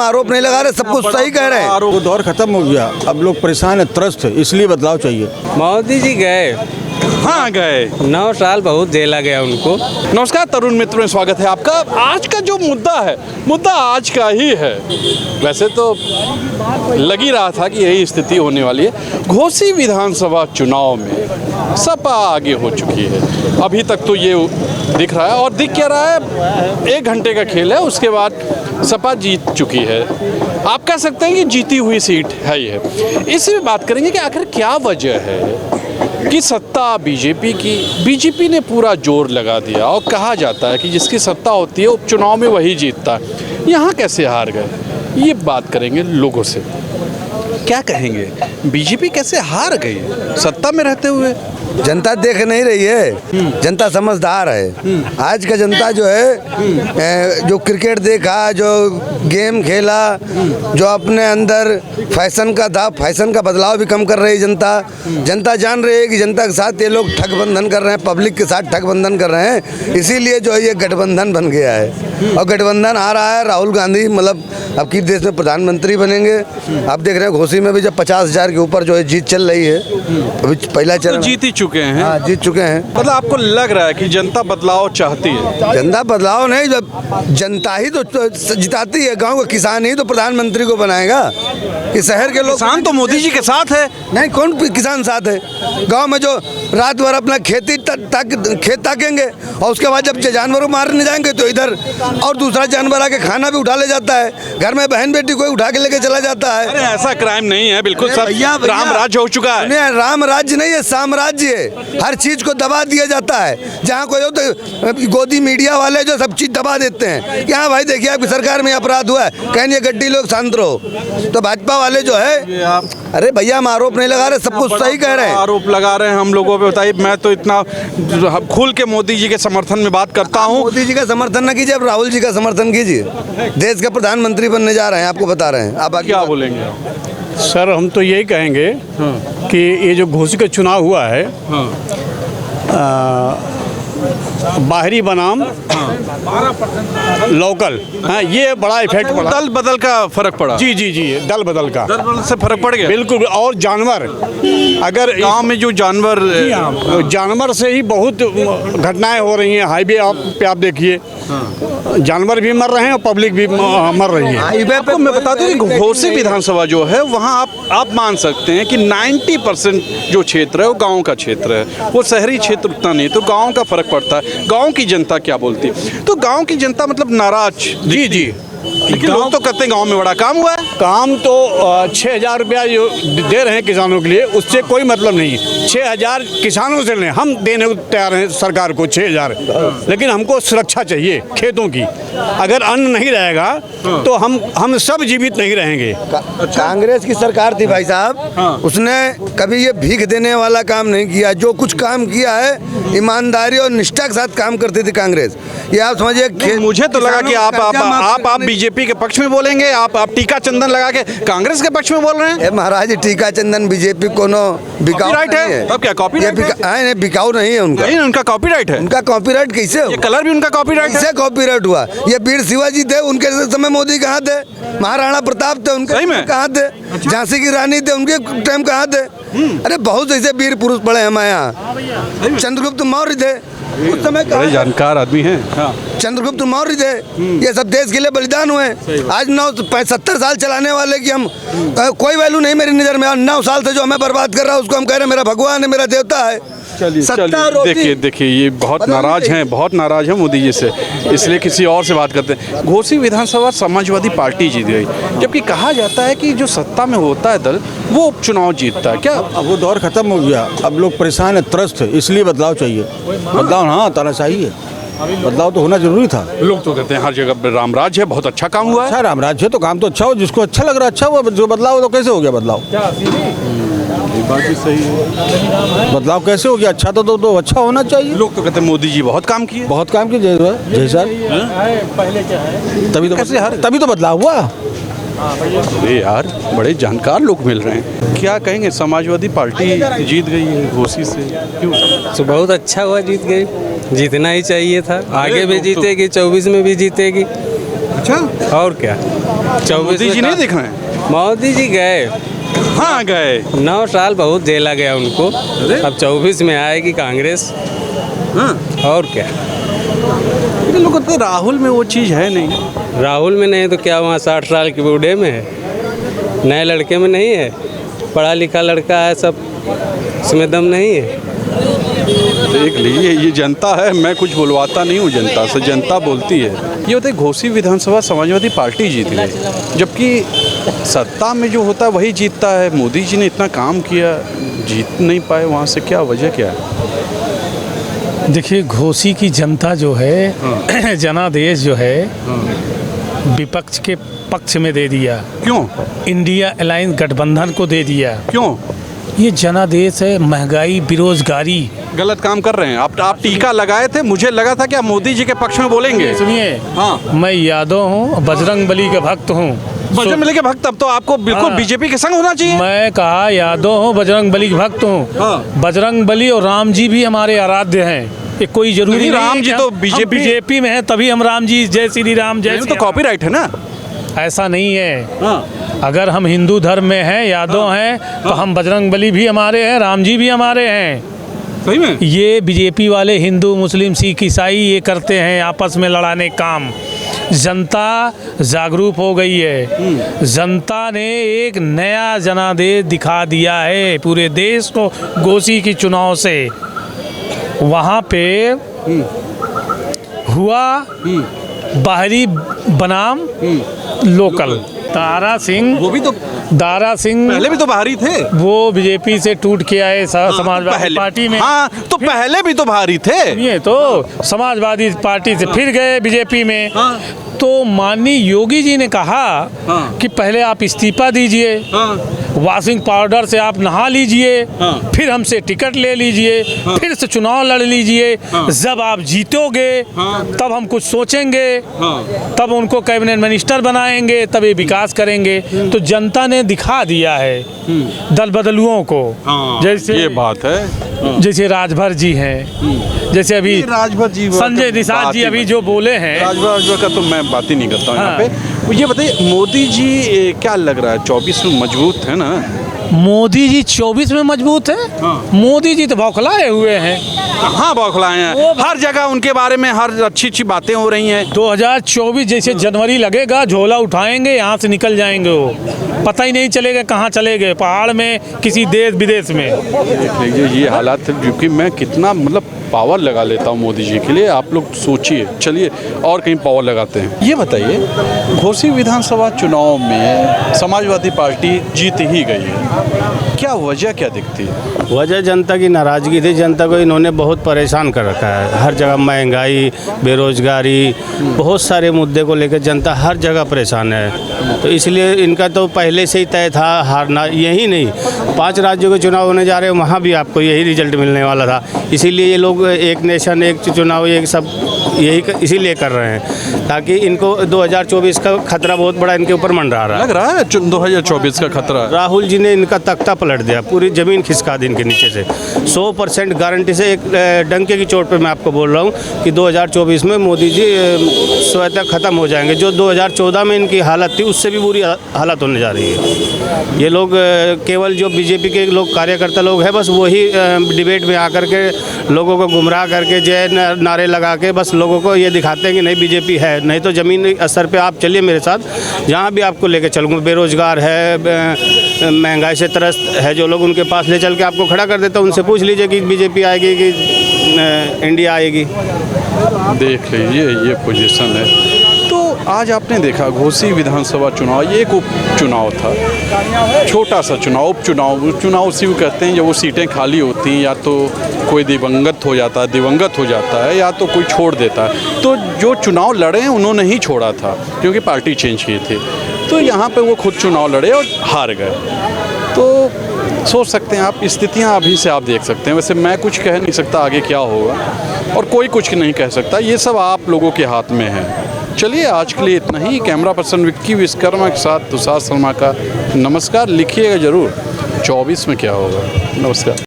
आरोप नहीं लगा रहे, सब कुछ सही कह रहे हैं। आरोप दौर खत्म हो गया, अब लोग परेशान है, त्रस्त है, इसलिए बदलाव चाहिए। मोदी जी गए, हाँ गए, 9 साल बहुत झेला गया उनको। नमस्कार तरुण मित्रों में स्वागत है आपका। आज का जो मुद्दा है, मुद्दा आज का ही है। वैसे तो लग ही रहा था कि यही स्थिति होने वाली है। घोसी विधानसभा चुनाव में सपा आगे हो चुकी है, अभी तक तो ये दिख रहा है। और दिख क्या रहा है, 1 घंटे का खेल है, उसके बाद सपा जीत चुकी है। आप कह सकते हैं कि जीती हुई सीट है ये। इसी में बात करेंगे कि आखिर क्या वजह है कि सत्ता बीजेपी की, बीजेपी ने पूरा जोर लगा दिया और कहा जाता है कि जिसकी सत्ता होती है उपचुनाव में वही जीतता है। यहाँ कैसे हार गए, ये बात करेंगे लोगों से। क्या कहेंगे, बीजेपी कैसे हार गई सत्ता में रहते हुए? जनता देख नहीं रही है, जनता समझदार है। आज का जनता जो है, जो क्रिकेट देखा, जो गेम खेला, जो अपने अंदर फैशन का था, फैशन का बदलाव भी कम कर रही है जनता। जनता जान रही है कि जनता के साथ ये लोग ठगबंधन कर रहे हैं, पब्लिक के साथ ठगबंधन कर रहे हैं, इसीलिए जो है ये गठबंधन बन गया है। और गठबंधन आ रहा है, राहुल गांधी मतलब अब की देश में प्रधानमंत्री बनेंगे। आप देख रहे हैं घोसी में भी जब 50,000 के ऊपर जो है जीत चल रही है, अभी पहला चरण जीत ही चुके हैं। हाँ, जीत चुके हैं। मतलब आपको लग रहा है कि जनता बदलाव चाहती है? जनता बदलाव नहीं, जब जनता ही तो जिताती है। गांव का किसान ही तो प्रधानमंत्री को बनाएगा कि शहर के लोग। किसान तो मोदी जी के साथ है। नहीं, कौन किसान साथ है? गांव में जो रात भर अपना खेती खेत ताकेंगे और उसके बाद जब जानवरों को मारने जाएंगे तो इधर और दूसरा जानवर आके खाना भी उठा ले जाता है, घर में बहन बेटी कोई उठा के लेके चला जाता है। अरे ऐसा क्राइम नहीं है, बिल्कुल सब राम राज्य हो चुका है। नहीं, राम राज्य नहीं है, साम्राज्य है। हर चीज को दबा दिया जाता है। जहाँ कोई हो तो गोदी मीडिया वाले जो सब चीज दबा देते हैं कि हाँ भाई देखिए आपकी सरकार में अपराध हुआ है, कहेंगे गड्डी लोग शांत रहो। तो भाजपा वाले जो है, अरे भैया हम आरोप नहीं लगा रहे, सब कुछ सही कह रहे हैं। आरोप लगा रहे हैं हम लोगों पे। बताइए, मैं तो इतना खुल के मोदी जी के समर्थन में बात करता हूँ। मोदी जी का समर्थन न कीजिए, अब राहुल जी का समर्थन कीजिए। देश का प्रधानमंत्री बनने जा रहे हैं, आपको बता रहे हैं। आप क्या बोलेंगे? सर हम तो यही कहेंगे कि ये जो घोसी का चुनाव हुआ है, बाहरी बनाम लोकल, हाँ, ये बड़ा इफेक्ट पड़ा। दल बदल का फर्क पड़ा। जी जी जी, दल बदल का, दल बदल से फर्क पड़ गया बिल्कुल। और जानवर, अगर गांव में जो जानवर, जानवर से ही बहुत घटनाएं हो रही हैं। हाईवे पे आप देखिए, जानवर भी मर रहे हैं और पब्लिक भी मर रही है। आपको मैं बता दूं कि घोसी विधानसभा जो है, वहाँ आप मान सकते हैं कि 90% जो क्षेत्र है वो गाँव का क्षेत्र है। वो शहरी क्षेत्र उतना नहीं, तो गाँव का फर्क पड़ता है। गाँव की जनता क्या बोलती है? तो गाँव की जनता मतलब नाराज। जी जी, लेकिन लोग तो कहते हैं गाँव में बड़ा काम हुआ है। काम तो 6,000 रुपया जो दे रहे हैं किसानों के लिए, उससे कोई मतलब नहीं है। 6,000 किसानों से लें, हम देने को तैयार हैं सरकार को 6,000, लेकिन हमको सुरक्षा चाहिए खेतों की। अगर अन्न नहीं रहेगा तो हम सब जीवित नहीं रहेंगे। कांग्रेस की सरकार थी भाई साहब, उसने कभी ये भीख देने वाला काम नहीं किया। जो कुछ काम किया है ईमानदारी और निष्ठा के साथ काम करती थी कांग्रेस। ये आप समझिए। मुझे तो लगा कि आप बीजेपी के पक्ष में बोलेंगे, आप टीका चंदन लगा के कांग्रेस के पक्ष में बोल रहे हैं। महाराज टीका चंदन बीजेपी कोनो बिकाऊ राइट है? तब क्या कॉपीराइट है? बिकाऊ नहीं है उनका। नहीं, उनका कॉपीराइट है। उनका कॉपीराइट कैसे हो? ये कलर भी उनका कॉपीराइट है। कैसे कॉपीराइट हुआ? ये वीर शिवाजी थे, उनके समय मोदी कहाँ थे? महाराणा प्रताप थे, उनके कहाँ थे? झांसी की रानी थे, उनके टाइम कहाँ थे? अरे बहुत ऐसे वीर पुरुष पड़े हमारे यहाँ। चंद्रगुप्त मौर्य थे, उस समय बड़े जानकार आदमी हैं। चंद्रगुप्त मौर्य थे, ये सब देश के लिए बलिदान हुए। आज 70 साल चलाने वाले की हम कोई वैल्यू नहीं मेरी नज़र में। 9 साल से जो हमें बर्बाद कर रहा है उसको हम कह रहे हैं मेरा भगवान है, मेरा देवता है। चलिए देखिए ये बहुत नाराज हैं मोदी जी से, इसलिए किसी और से बात करते हैं। घोसी विधानसभा समाजवादी पार्टी जीत गई, जबकि कहा जाता है कि जो सत्ता में होता है दल वो उपचुनाव जीतता है। क्या अब वो दौर खत्म हो गया, अब लोग परेशान है, त्रस्त है, इसलिए बदलाव चाहिए। बदलाव हाँ तानाशाही है, बदलाव तो होना जरूरी था। लोग तो कहते हैं हर जगह राम राज्य है, बहुत अच्छा काम हुआ है। अच्छा राम राज्य है तो काम तो अच्छा हो, जिसको अच्छा लग रहा है अच्छा हुआ। जो बदलाव तो कैसे हो गया बदलाव? बात भी सही है, बदलाव कैसे हो गया? अच्छा तो अच्छा होना चाहिए। लोग तो कहते हैं मोदी जी बहुत काम किए, बहुत काम किए जय सर, तभी तो बदलाव हुआ। अरे यार बड़े जानकार लोग मिल रहे हैं। क्या कहेंगे, समाजवादी पार्टी जीत गई है घोसी से, क्यों? तो बहुत अच्छा हुआ, जीत गई। जीतना ही चाहिए था, आगे भी जीतेगी, 24 में भी जीतेगी। अच्छा, और क्या। 24 मोदी जी में नहीं दिख रहे हैं? मोदी जी गए, हाँ गए। 9 साल बहुत झेला गया उनको। अब 24 में आएगी कांग्रेस, हाँ, और क्या। लेकिन लोग कहते हैं राहुल में वो चीज़ है नहीं। राहुल में नहीं तो क्या वहाँ 60 साल के बूढ़े में है, नए लड़के में नहीं है, पढ़ा लिखा लड़का है, सब इसमें दम नहीं है। देख लीजिए, ये जनता है, मैं कुछ बुलवाता नहीं हूँ जनता से, जनता बोलती है। ये होता है घोसी विधानसभा समाजवादी पार्टी जीत गई, जबकि सत्ता में जो होता है वही जीतता है। मोदी जी ने इतना काम किया, जीत नहीं पाए, वहाँ से क्या वजह क्या है? देखिए, घोसी की जनता जो है जनादेश जो है विपक्ष के पक्ष में दे दिया। क्यों? इंडिया अलायंस गठबंधन को दे दिया। क्यों? ये जनादेश है, महंगाई, बेरोजगारी। गलत काम कर रहे हैं आप टीका लगाए थे, मुझे लगा था कि आप मोदी जी के पक्ष में बोलेंगे। सुनिए, हाँ, मैं यादव हूँ, बजरंग बली का भक्त हूँ। बजरंग बली के भक्त, अब तो आपको बिल्कुल हाँ। बीजेपी के संग होना चाहिए। मैं कहा यादव हूँ, बजरंग बली के भक्त हूँ। हाँ। बजरंग बली और राम जी भी हमारे आराध्य हैं। ये कोई जरूरी नहीं, नहीं राम है जी कि तो हम बीजेपी में है तभी हम राम जी, जय श्री राम, जय नहीं, श्री तो राम। कॉपीराइट है ना। ऐसा नहीं है। हाँ। अगर हम हिंदू धर्म में हैं, यादव हैं, तो हम बजरंग बली भी हमारे हैं, राम जी भी हमारे हैं। सही में? ये बीजेपी वाले हिंदू, मुस्लिम, सिख, ईसाई ये करते हैं आपस में लड़ाने काम। जनता जागरूक हो गई है। जनता ने एक नया जनादेश दिखा दिया है पूरे देश को घोसी की चुनाव से। वहाँ पे हुआ बाहरी बनाम लोकल। दारा सिंह पहले भी तो बाहरी थे। वो बीजेपी से टूट के आए समाजवादी पहले- पार्टी में। हाँ, तो पहले भी तो बाहरी थे। ये तो समाजवादी पार्टी से फिर गए बीजेपी में। हाँ। तो माननीय योगी जी ने कहा हाँ। कि पहले आप इस्तीफा दीजिए, हाँ। वॉशिंग पाउडर से आप नहा लीजिए, हाँ। फिर हमसे टिकट ले लीजिए, फिर से चुनाव लड़ लीजिए। जब आप जीतोगे हाँ। तब हम कुछ सोचेंगे, हाँ। तब उनको कैबिनेट मिनिस्टर बनाएंगे, तब ये विकास करेंगे। तो जनता ने दिखा दिया है दल बदलुओं को। हाँ, जैसे ये बात है। जैसे राजभर जी हैं, जैसे अभी राजभर जी, संजय निषाद जी अभी जो बोले हैं। राजभर का तो मैं बात ही नहीं करता हूँ यहाँ हाँ। पे। ये बताइए, मोदी जी क्या लग रहा है 24 में मजबूत है ना? मोदी जी 24 में मजबूत है। हाँ। मोदी जी तो बौखलाए हुए हैं। कहाँ बौखलाए हैं? हर जगह उनके बारे में हर अच्छी अच्छी बातें हो रही हैं। 2024 जैसे जनवरी लगेगा, झोला उठाएंगे, यहाँ से निकल जाएंगे। वो पता ही नहीं चलेगा कहाँ चले गए, पहाड़ में, किसी देश विदेश में। देख लीजिए ये हालात है, क्योंकि मैं कितना मतलब पावर लगा लेता हूँ मोदी जी के लिए, आप लोग सोचिए। चलिए और कहीं पावर लगाते हैं। ये बताइए, घोसी विधानसभा चुनाव में समाजवादी पार्टी जीत ही गई है, क्या वजह क्या दिखती है? वजह जनता की नाराज़गी थी। जनता को इन्होंने बहुत परेशान कर रखा है। हर जगह महंगाई, बेरोजगारी, बहुत सारे मुद्दे को लेकर जनता हर जगह परेशान है। तो इसलिए इनका तो पहले से ही तय था हारना। यही नहीं, 5 राज्यों के चुनाव होने जा रहे हैं, वहाँ भी आपको यही रिजल्ट मिलने वाला था। इसीलिए ये लोग एक नेशन एक चुनाव, ये सब यही इसीलिए कर रहे हैं ताकि इनको 2024 का खतरा बहुत बड़ा इनके ऊपर मंडरा रहा है। लग रहा है 2024 का खतरा है। राहुल जी ने इनका तख्ता पलट दिया, पूरी ज़मीन खिसका दी इनके नीचे से। 100% गारंटी से, एक डंके की चोट पे मैं आपको बोल रहा हूँ कि 2024 में मोदी जी स्वतः ख़त्म हो जाएंगे। जो 2014 में इनकी हालत थी उससे भी बुरी हालत होने जा रही है। ये लोग केवल जो बीजेपी के लोग कार्यकर्ता लोग हैं, बस वही डिबेट में आकर के लोगों को गुमराह करके जय नारे लगा के बस लोगों को ये दिखाते हैं कि नहीं बीजेपी है। नहीं तो ज़मीनी स्तर पे आप चलिए मेरे साथ, जहाँ भी आपको लेके चलूँगा। बेरोजगार है, महंगाई से त्रस्त है जो लोग, उनके पास ले चल के आपको खड़ा कर देता हूँ। उनसे पूछ लीजिए कि बीजेपी आएगी कि इंडिया आएगी। देख लीजिए ये पोजीशन है। तो आज आपने देखा घोसी विधानसभा चुनाव, ये एक उपचुनाव था, छोटा सा चुनाव, उपचुनाव उसी को कहते हैं जब वो सीटें खाली होती हैं, या तो कोई दिवंगत हो जाता है या तो कोई छोड़ देता है। तो जो चुनाव लड़े हैं उन्होंने ही छोड़ा था, क्योंकि पार्टी चेंज की थी। तो यहाँ पे वो खुद चुनाव लड़े और हार गए। तो सोच सकते हैं आप, स्थितियाँ अभी से आप देख सकते हैं। वैसे मैं कुछ कह नहीं सकता आगे क्या होगा, और कोई कुछ नहीं कह सकता, ये सब आप लोगों के हाथ में है। चलिए आज के लिए इतना ही। कैमरा पर्सन विक्की विश्वकर्मा के साथ तुषार शर्मा का नमस्कार। लिखिएगा ज़रूर 24 में क्या होगा। नमस्कार।